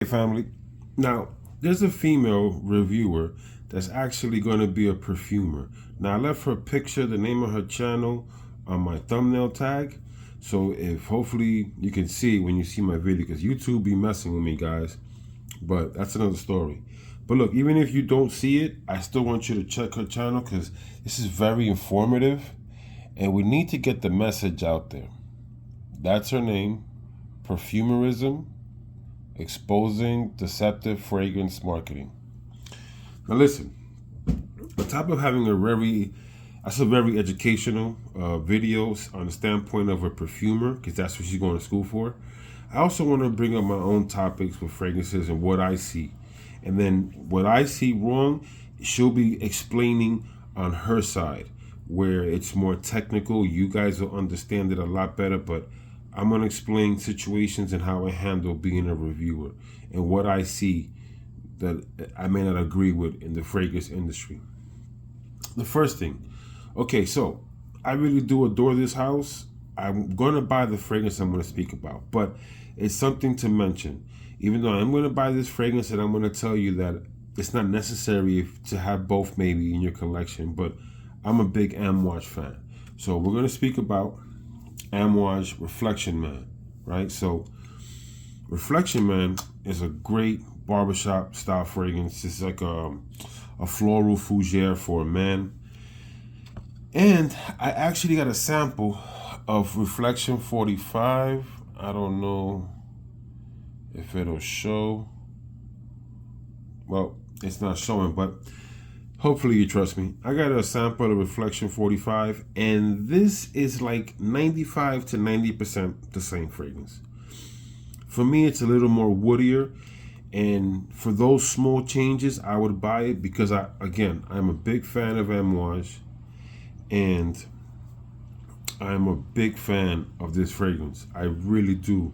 Family. Now, there's a female reviewer that's actually going to be a perfumer. Now, I left her picture, the name of her channel, on my thumbnail tag. So, if hopefully you can see it when you see my video, because YouTube be messing with me, guys. But that's another story. But look, even if you don't see it, I still want you to check her channel because this is very informative and we need to get the message out there. That's her name, Perfumerism, Exposing Deceptive Fragrance Marketing. Now listen, on top of having that's a very educational videos on the standpoint of a perfumer, because that's what she's going to school for. I also want to bring up my own topics with fragrances and what I see. And then what I see wrong, she'll be explaining on her side where it's more technical. You guys will understand it a lot better, but I'm going to explain situations and how I handle being a reviewer and what I see that I may not agree with in the fragrance industry. The first thing, okay, so I really do adore this house. I'm going to buy the fragrance I'm going to speak about, but it's something to mention. Even though I'm going to buy this fragrance, and I'm going to tell you that it's not necessary to have both maybe in your collection, but I'm a big Amouage fan. So we're going to speak about Amouage Reflection Man, right? So Reflection Man is a great barbershop style fragrance. It's like a floral fougere for a man. And I actually got a sample of Reflection 45. I don't know if it'll show. Well, it's not showing, but hopefully you trust me. I got a sample of Reflection 45, and this is like 95 to 90% the same fragrance. For me, it's a little more woodier, and for those small changes, I would buy it because I'm a big fan of Amouage, and I'm a big fan of this fragrance. I really do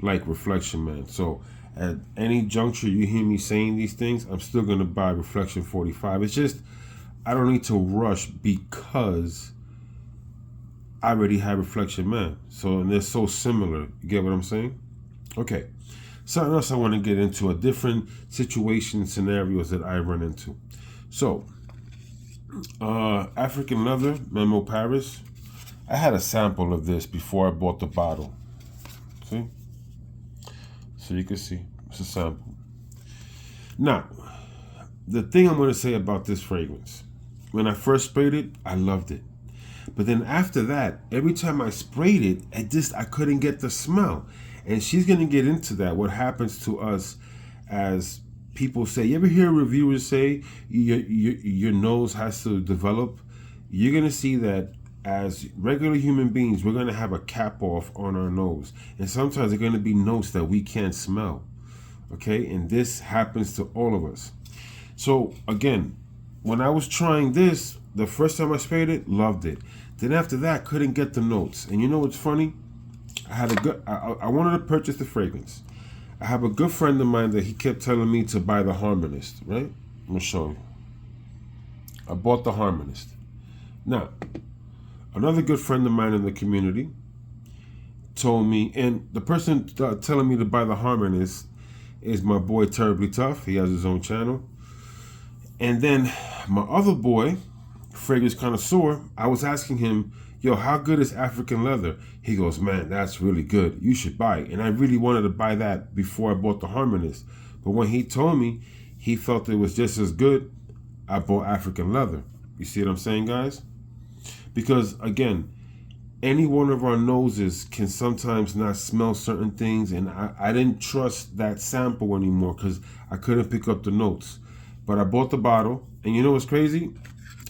like Reflection Man. So at any juncture you hear me saying these things, I'm still going to buy Reflection 45. It's just I don't need to rush because I already have Reflection Man. So, and they're so similar. You get what I'm saying? Okay. Something else I want to get into, a different situation scenarios that I run into. So, African Leather, Memo Paris. I had a sample of this before I bought the bottle. See? So you can see, it's a sample. Now, the thing I'm going to say about this fragrance, when I first sprayed it, I loved it. But then after that, every time I sprayed it, I couldn't get the smell. And she's going to get into that, what happens to us as people say. You ever hear reviewers say your nose has to develop? You're going to see that as regular human beings, we're going to have a cap off on our nose. And sometimes there are going to be notes that we can't smell. Okay? And this happens to all of us. So, again, when I was trying this, the first time I sprayed it, loved it. Then after that, couldn't get the notes. And you know what's funny? I wanted to purchase the fragrance. I have a good friend of mine that he kept telling me to buy the Harmonist, right? I'm going to show you. I bought the Harmonist. Now, another good friend of mine in the community told me, and the person telling me to buy the Harmonist is my boy Terribly Tough. He has his own channel. And then my other boy, Fragrance Connoisseur, I was asking him, yo, how good is African Leather? He goes, man, that's really good. You should buy it. And I really wanted to buy that before I bought the Harmonist. But when he told me he felt it was just as good, I bought African Leather. You see what I'm saying, guys? Because, again, any one of our noses can sometimes not smell certain things. And I didn't trust that sample anymore because I couldn't pick up the notes. But I bought the bottle. And you know what's crazy?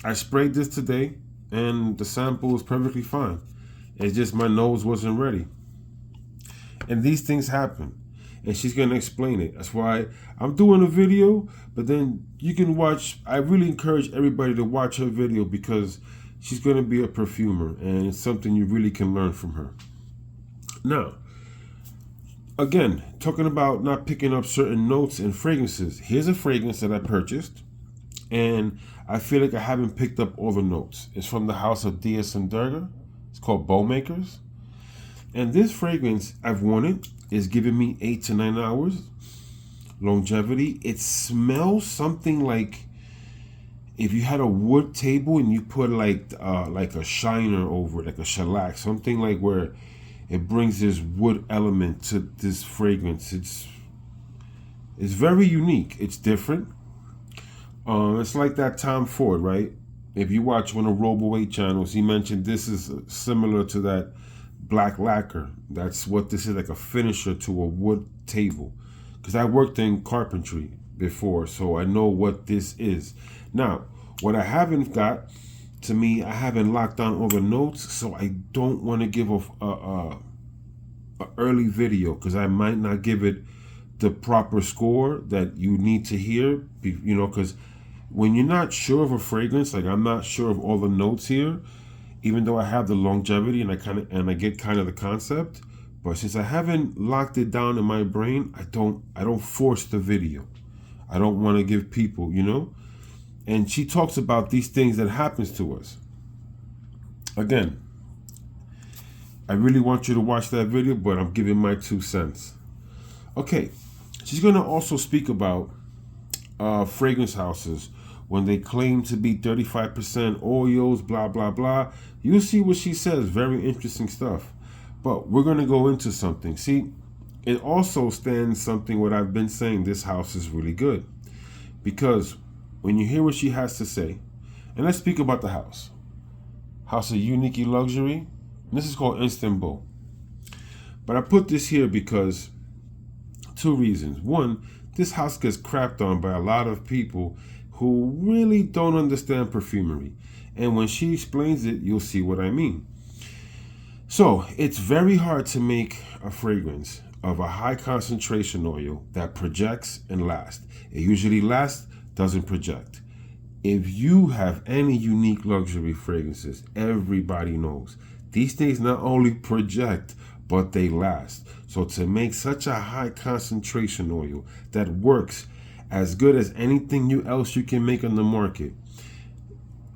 I sprayed this today, and the sample was perfectly fine. It's just my nose wasn't ready. And these things happen. And she's going to explain it. That's why I'm doing a video, but then you can watch. I really encourage everybody to watch her video because she's going to be a perfumer, and it's something you really can learn from her. Now, again, talking about not picking up certain notes and fragrances. Here's a fragrance that I purchased, and I feel like I haven't picked up all the notes. It's from the house of Diaz and Durga. It's called Bowmakers. And this fragrance, I've worn it. It's giving me 8 to 9 hours. longevity. It smells something like if you had a wood table and you put like a shiner over it, like a shellac, something like where it brings this wood element to this fragrance. It's very unique. It's different. It's like that Tom Ford, right? If you watch one of Robo 8 channels, he mentioned this is similar to that black lacquer. That's what this is, like a finisher to a wood table. Because I worked in carpentry before, so I know what this is. Now, what I haven't got, to me, I haven't locked down all the notes, so I don't want to give a early video because I might not give it the proper score that you need to hear, because when you're not sure of a fragrance, like I'm not sure of all the notes here, even though I have the longevity and I get kind of the concept, but since I haven't locked it down in my brain, I don't force the video. I don't want to give people, And she talks about these things that happens to us. Again, I really want you to watch that video, but I'm giving my 2 cents. Okay, she's going to also speak about fragrance houses when they claim to be 35% oils, blah, blah, blah. You'll see what she says. Very interesting stuff. But we're going to go into something. See, it also stands something what I've been saying. This house is really good. Because when you hear what she has to say, and let's speak about the house. House of Unique Luxury. This is called Istanbul. But I put this here because 2 reasons. One, this house gets crapped on by a lot of people who really don't understand perfumery. And when she explains it, you'll see what I mean. So it's very hard to make a fragrance of a high concentration oil that projects and lasts. It usually lasts, doesn't project. If you have any unique luxury fragrances, everybody knows these things not only project, but they last. So to make such a high concentration oil that works as good as anything else you can make on the market,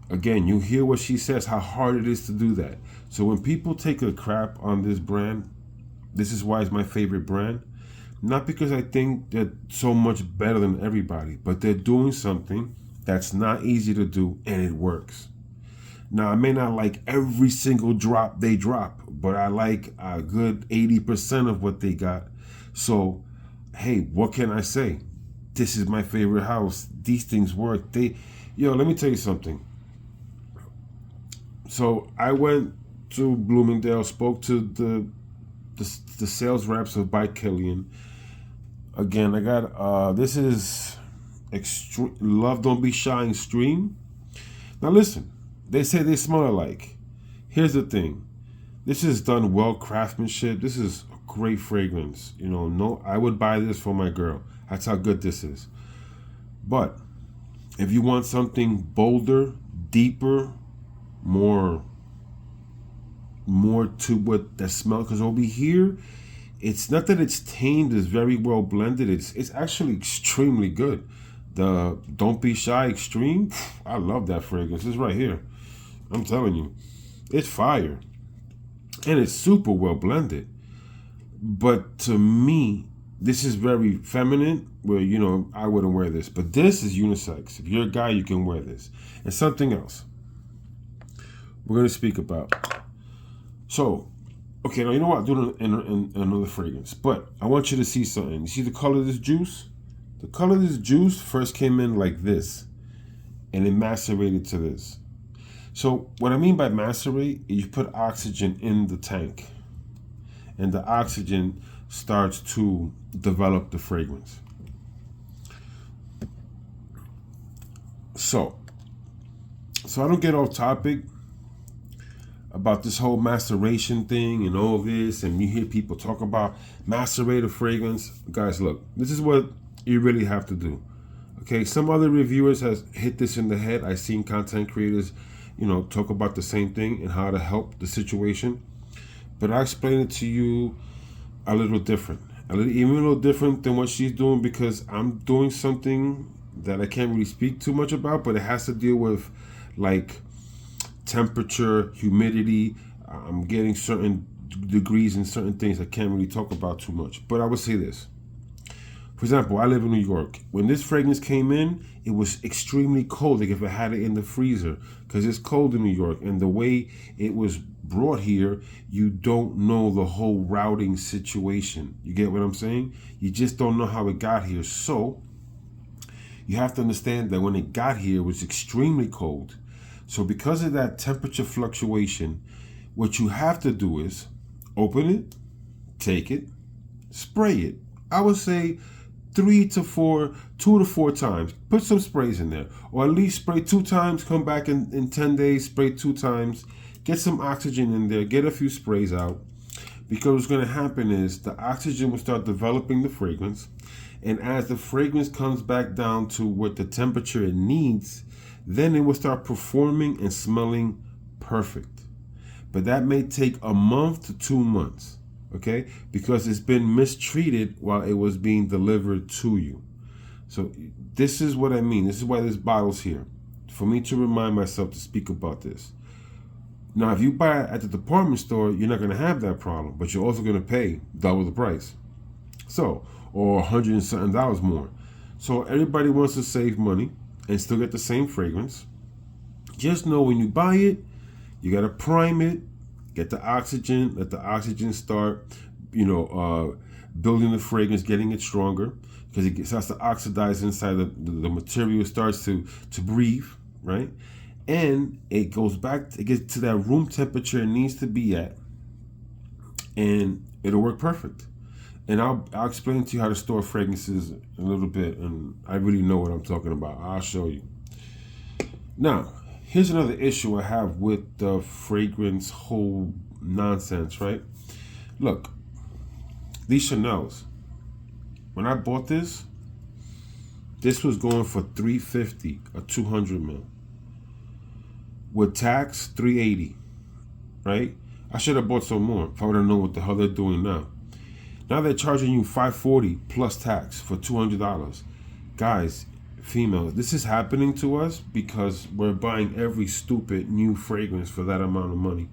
again, you hear what she says, how hard it is to do that. So when people take a crap on this brand, this is why it's my favorite brand. Not because I think they're so much better than everybody, but they're doing something that's not easy to do and it works. Now, I may not like every single drop they drop, but I like a good 80% of what they got. So, hey, what can I say? This is my favorite house. These things work. Let me tell you something. So I went to Bloomingdale, spoke to the sales reps of By Killian. Again, I got, this is Love Don't Be Shy Extreme. Now listen. They say they smell alike. Here's the thing. This is done well craftsmanship. This is a great fragrance. I would buy this for my girl. That's how good this is. But if you want something bolder, deeper, more to what that smell, because over here, it's not that it's tamed, it's very well blended. It's actually extremely good. The Don't Be Shy Extreme, I love that fragrance. It's right here. I'm telling you, it's fire. And it's super well blended. But to me, this is very feminine, where, I wouldn't wear this. But this is unisex. If you're a guy, you can wear this. And something else we're going to speak about. So, okay, now you know what? I'll do it in another fragrance. But I want you to see something. You see the color of this juice? The color of this juice first came in like this. And it macerated to this. So what I mean by macerate is you put oxygen in the tank. And the oxygen starts to develop the fragrance. So I don't get off topic about this whole maceration thing and all this, and you hear people talk about macerated fragrance. Guys, look, this is what you really have to do. Okay, some other reviewers has hit this in the head. I've seen content creators, talk about the same thing and how to help the situation. But I explain it to you a little different. Even a little different than what she's doing, because I'm doing something that I can't really speak too much about, but it has to deal with like temperature, humidity. I'm getting certain degrees and certain things I can't really talk about too much. But I would say this. For example, I live in New York. When this fragrance came in, it was extremely cold, like if I had it in the freezer, because it's cold in New York. And the way it was brought here, you don't know the whole routing situation. You get what I'm saying? You just don't know how it got here. So you have to understand that when it got here, it was extremely cold. So because of that temperature fluctuation, what you have to do is open it, take it, spray it. I would say 2 to 4 times. Put some sprays in there. Or at least spray 2 times, come back in 10 days, spray 2 times. Get some oxygen in there, get a few sprays out. Because what's going to happen is the oxygen will start developing the fragrance. And as the fragrance comes back down to what the temperature it needs, then it will start performing and smelling perfect. But that may take a month to 2 months. Okay, because it's been mistreated while it was being delivered to you. So this is what I mean. This is why this bottle's here, for me to remind myself to speak about this. Now, if you buy it at the department store, you're not going to have that problem, but you're also going to pay double the price. So, or $100 and something more. So everybody wants to save money and still get the same fragrance. Just know when you buy it, you got to prime it. Get the oxygen, let the oxygen start, building the fragrance, getting it stronger, because it starts to oxidize inside the material, starts to breathe, right? And it goes back, it gets to that room temperature it needs to be at, and it'll work perfect. And I'll explain to you how to store fragrances in a little bit, and I really know what I'm talking about. I'll show you. Now, here's another issue I have with the fragrance whole nonsense, right? Look, these Chanels, when I bought this was going for $350, a 200 ml. With tax, $380, right? I should have bought some more if I would have known what the hell they're doing now. Now they're charging you $540 plus tax for $200. Guys, females, this is happening to us because we're buying every stupid new fragrance for that amount of money.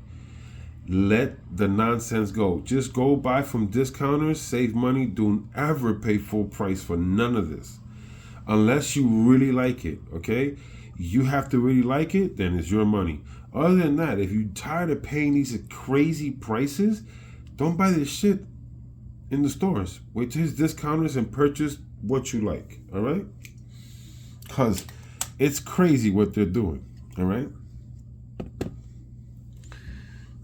Let the nonsense go. Just go buy from discounters, save money. Don't ever pay full price for none of this unless you really like it. Okay, you have to really like it, then it's your money. Other than that, if you're tired of paying these crazy prices, don't buy this shit in the stores. Wait till his discounters and purchase what you like. All right, because it's crazy what they're doing. All right,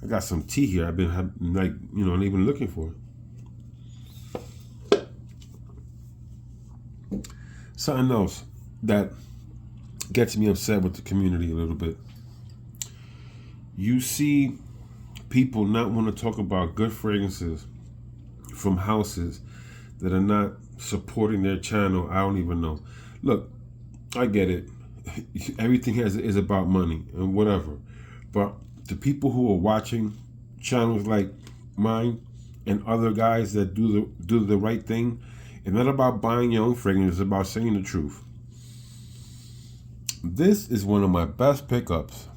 I got some tea here. I've been not even looking for it. Something else that gets me upset with the community a little bit. You see people not want to talk about good fragrances from houses that are not supporting their channel. I don't even know. Look, I get it. Everything is about money and whatever. But the people who are watching channels like mine and other guys that do the right thing, it's not about buying your own fragrance. It's about saying the truth. This is one of my best pickups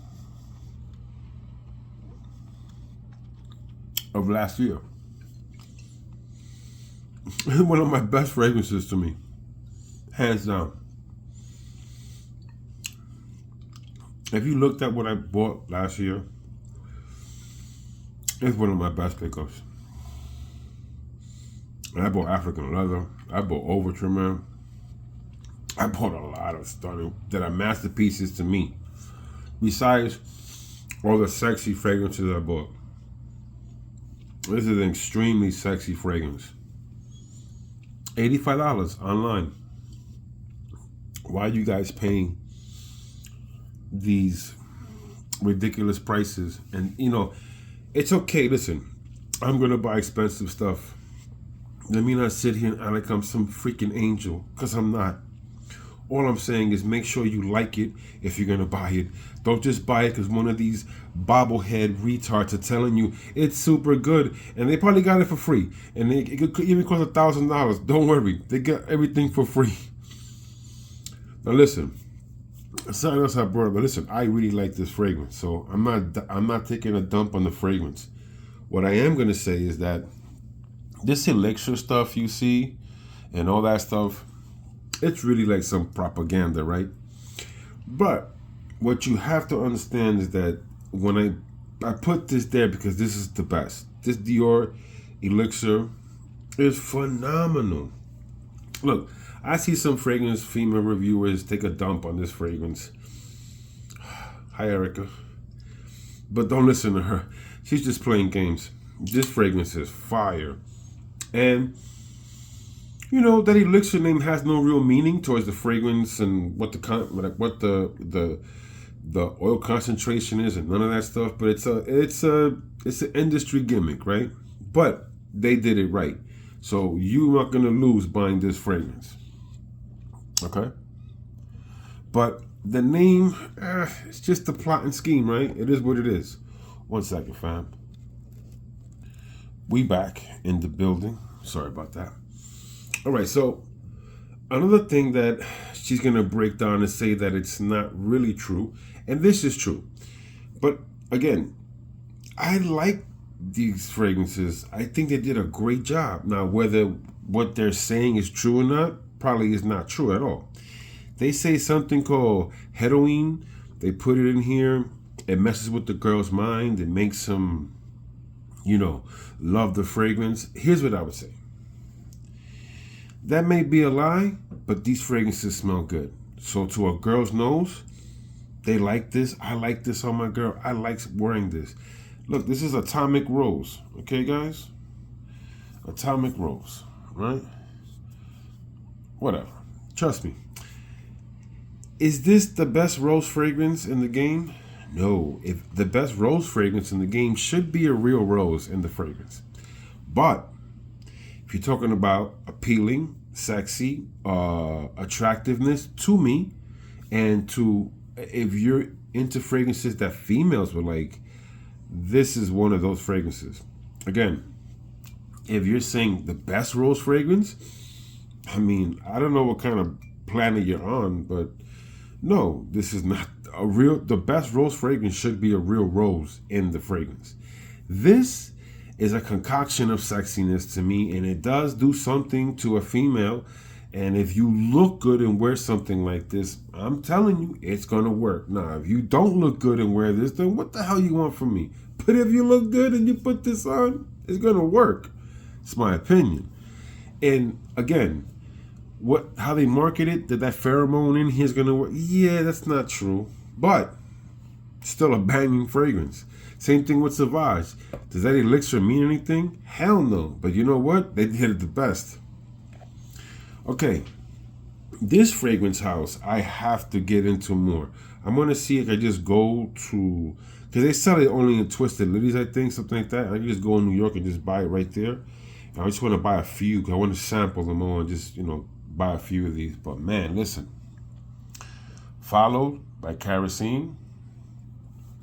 of last year. One of my best fragrances to me, hands down. If you looked at what I bought last year, it's one of my best pickups. I bought African leather. I bought over trimmer. I bought a lot of stuff that are masterpieces to me. Besides all the sexy fragrances I bought. This is an extremely sexy fragrance. $85 online. Why are you guys paying these ridiculous prices? And it's okay. Listen, I'm gonna buy expensive stuff. Let me not sit here and act like I'm some freaking angel, because I'm not. All I'm saying is make sure you like it if you're gonna buy it. Don't just buy it because one of these bobblehead retards are telling you it's super good, and they probably got it for free, and it could even cost $1,000. Don't worry, they get everything for free. Now listen, something else I brought up. But listen, I really like this fragrance, so I'm not taking a dump on the fragrance. What I am gonna say is that this elixir stuff you see and all that stuff. It's really like some propaganda, right? But what you have to understand is that when I put this there because this is the best. This Dior Elixir is phenomenal. Look, I see some fragrance female reviewers take a dump on this fragrance. Hi, Erica. But don't listen to her. She's just playing games. This fragrance is fire. And you know that elixir name has no real meaning towards the fragrance and what the oil concentration is and none of that stuff. But it's an industry gimmick, right? But they did it right, so you're not gonna lose buying this fragrance. Okay. But the name, it's just the plot and scheme, right? It is what it is. One second, fam. We back in the building. Sorry about that. All right, so another thing that she's going to break down and say that it's not really true, and this is true. But again, I like these fragrances. I think they did a great job. Now, whether what they're saying is true or not, probably is not true at all. They say something called heroin. They put it in here. It messes with the girl's mind. It makes them, love the fragrance. Here's what I would say. That may be a lie, but these fragrances smell good. So to a girl's nose, they like this. I like this on my girl. I like wearing this. Look, this is Atomic Rose. Okay, guys? Atomic Rose, right? Whatever. Trust me. Is this the best rose fragrance in the game? No. If the best rose fragrance in the game should be a real rose in the fragrance. But if you're talking about appealing, sexy, attractiveness to me, and if you're into fragrances that females would like, this is one of those fragrances. Again, if you're saying the best rose fragrance, I mean, I don't know what kind of planet you're on, but no, this is not the best rose fragrance should be a real rose in the fragrance. This is a concoction of sexiness to me, and it does do something to a female. And if you look good and wear something like this, I'm telling you, it's gonna work. Now, if you don't look good and wear this, then what the hell you want from me? But if you look good and you put this on, it's gonna work. It's my opinion. And again, how they market it, that pheromone in here is gonna work. Yeah, that's not true, but still a banging fragrance. Same thing with Sauvage. Does that elixir mean anything? Hell no. But you know what? They did it the best. Okay. This fragrance house, I have to get into more. I'm going to see if I just go to, because they sell it only in Twisted Lilies, I think, something like that. I can just go in New York and just buy it right there. And I just want to buy a few, because I want to sample them all and just, buy a few of these. But man, listen. Followed by Kerosene.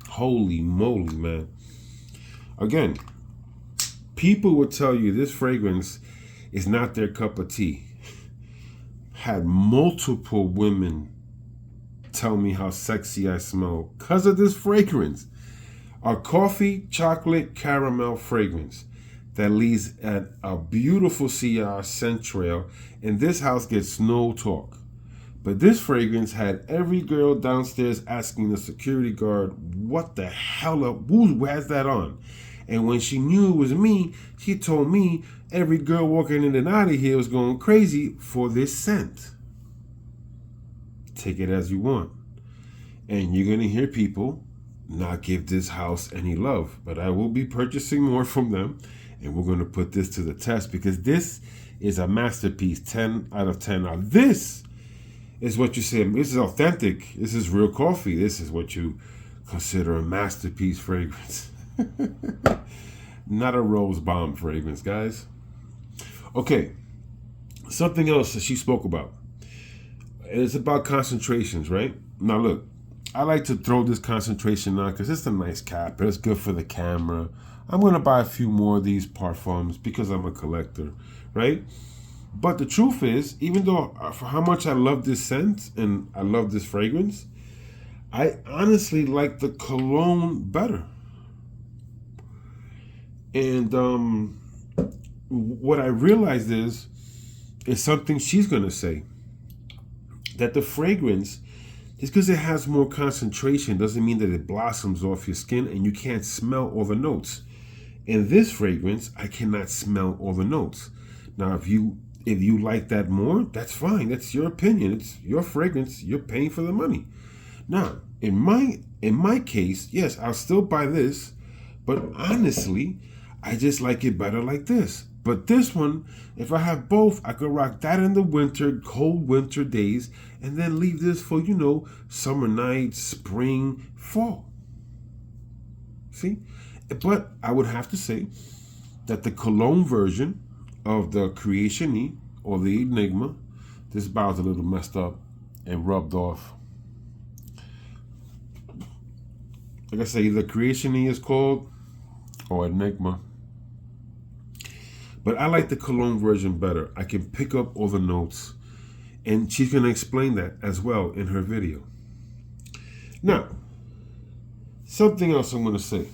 Holy moly, man. Again, people will tell you this fragrance is not their cup of tea. Had multiple women tell me how sexy I smell because of this fragrance. A coffee, chocolate, caramel fragrance that leaves at a beautiful CR scent trail, and this house gets no talk. But this fragrance had every girl downstairs asking the security guard, what the hell, who has that on? And when she knew it was me, she told me every girl walking in and out of here was going crazy for this scent. Take it as you want. And you're going to hear people not give this house any love. But I will be purchasing more from them. And we're going to put this to the test because this is a masterpiece, 10 out of 10. Now this is what you say, this is authentic. This is real coffee. This is what you consider a masterpiece fragrance. Not a rose bomb fragrance, guys. Okay, something else that she spoke about. It's about concentrations, right? Now look, I like to throw this concentration on because it's a nice cap. It's good for the camera. I'm going to buy a few more of these parfums because I'm a collector, right? But the truth is, even though for how much I love this scent and I love this fragrance, I honestly like the Cologne better. And what I realized is is something she's going to say, that the fragrance, just because it has more concentration doesn't mean that it blossoms off your skin and you can't smell all the notes. In this fragrance, I cannot smell all the notes. Now, if you like that more, that's fine. That's your opinion. It's your fragrance. You're paying for the money. Now, in my case, yes, I'll still buy this, but honestly, I just like it better like this. But this one, if I have both, I could rock that in the winter, cold winter days, and then leave this for, summer nights, spring, fall. See? But I would have to say that the Cologne version of the Creation E or the Enigma, this bottle's a little messed up and rubbed off. Like I say, either Creation E is called or Enigma. But I like the Cologne version better. I can pick up all the notes. And she's going to explain that as well in her video. Now, something else I'm going to say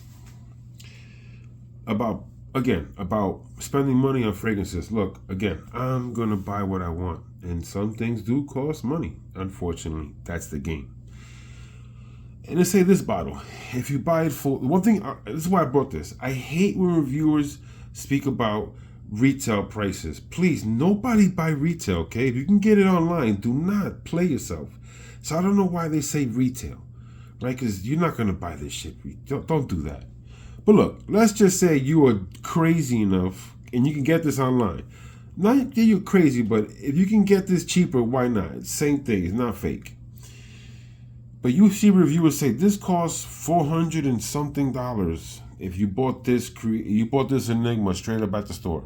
about spending money on fragrances. Look, again, I'm going to buy what I want. And some things do cost money. Unfortunately, that's the game. And let's say this bottle. If you buy it full, one thing, this is why I brought this. I hate when reviewers speak about retail prices. Please, nobody buy retail, okay? If you can get it online, do not play yourself. So I don't know why they say retail, right? Because you're not going to buy this shit. Don't do that. But look, let's just say you are crazy enough and you can get this online. Not that you're crazy, but if you can get this cheaper, why not? It's the same thing. It's not fake. But you see reviewers say this costs $400 and something if you bought this Enigma straight up at the store.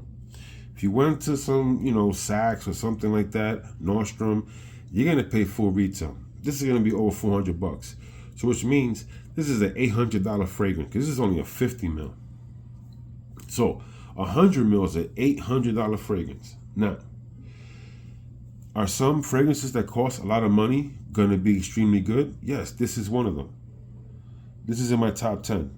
If you went to some, Saks or something like that, Nordstrom, you're gonna pay full retail. This is gonna be over $400. So which means this is an $800 fragrance because this is only a 50 ml. So 100 ml is an $800 fragrance. Now, are some fragrances that cost a lot of money gonna be extremely good? Yes, this is one of them. This is in my top 10.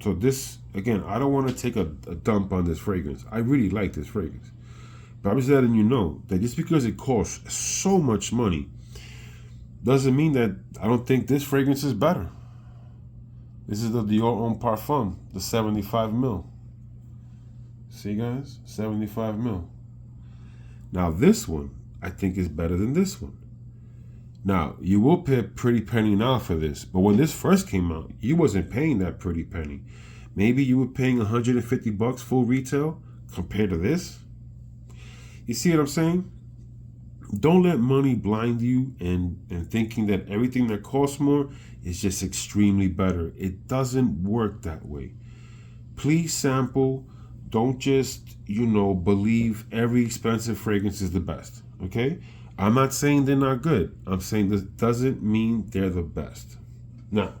So this, again, I don't want to take a dump on this fragrance. I really like this fragrance. But I'm just letting you know that just because it costs so much money doesn't mean that I don't think this fragrance is better. This is the Dior Homme Parfum, the 75 ml. See, guys? 75 ml. Now, this one, I think is better than this one. Now, you will pay a pretty penny now for this, but when this first came out, you wasn't paying that pretty penny. Maybe you were paying $150 full retail compared to this. You see what I'm saying? Don't let money blind you and thinking that everything that costs more is just extremely better. It doesn't work that way. Please sample. Don't just, believe every expensive fragrance is the best, okay? I'm not saying they're not good. I'm saying this doesn't mean they're the best. Now,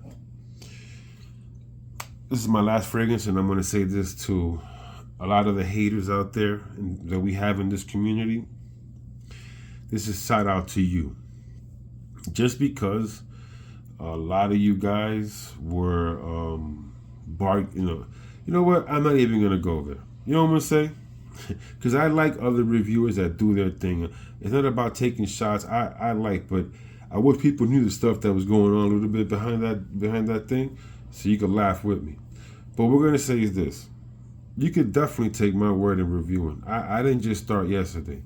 this is my last fragrance, and I'm going to say this to a lot of the haters out there that we have in this community. This is shout out to you. Just because a lot of you guys were, you know what? I'm not even going to go there. You know what I'm going to say? Because I like other reviewers that do their thing. It's not about taking shots. But I wish people knew the stuff that was going on a little bit behind that thing, so you could laugh with me. But what we're gonna say is this: you could definitely take my word in reviewing. I didn't just start yesterday,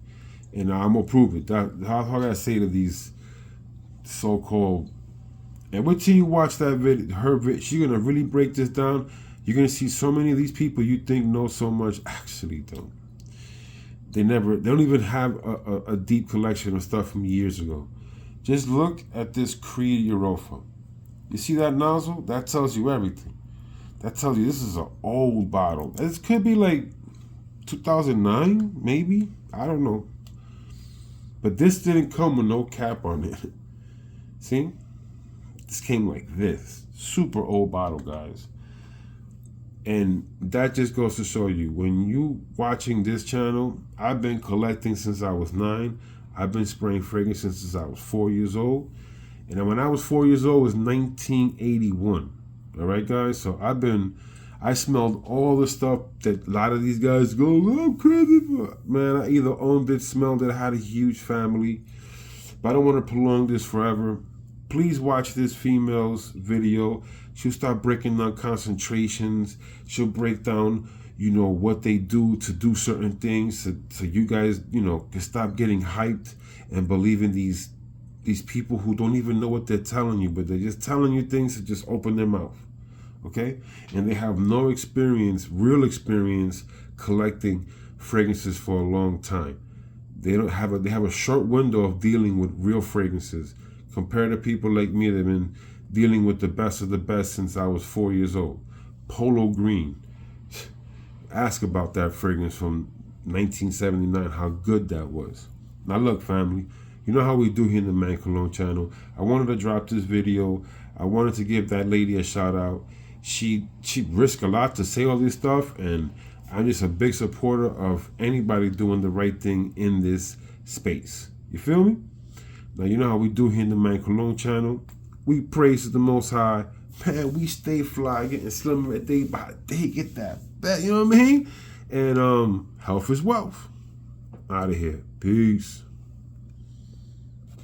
and I'm gonna prove it. How can I say to these so-called? And wait till you watch that video. She's gonna really break this down. You're gonna see so many of these people you think know so much actually don't. They don't even have a deep collection of stuff from years ago. Just look at this Creed Europa. You see that nozzle? That tells you everything. That tells you this is an old bottle. This could be like 2009, maybe. I don't know. But this didn't come with no cap on it. See? This came like this. Super old bottle, guys. And that just goes to show you, when you watching this channel, I've been collecting since I was 9. I've been spraying fragrance since I was 4 years old. And when I was 4 years old, it was 1981. All right, guys? So I've been I smelled all the stuff that a lot of these guys go, oh, I'm crazy for. Man, I either owned it, smelled it, had a huge family. But I don't want to prolong this forever. Please watch this female's video. She'll start breaking down concentrations. She'll break down, what they do to do certain things. So you guys, can stop getting hyped and believing these people who don't even know what they're telling you, but they're just telling you things to just open their mouth. Okay? And they have no experience, real experience, collecting fragrances for a long time. They have a short window of dealing with real fragrances compared to people like me that have been dealing with the best of the best since I was 4 years old. Polo Green. Ask about that fragrance from 1979, how good that was. Now look, family, you know how we do here in the Man Cologne channel. I wanted to drop this video. I wanted to give that lady a shout out. She risked a lot to say all this stuff, and I'm just a big supporter of anybody doing the right thing in this space. You feel me? Now, you know how we do here in the Man Cologne channel. We praise the Most High. Man, we stay fly, getting slimmer day by day. Get that bet, you know what I mean? And health is wealth. Out of here. Peace.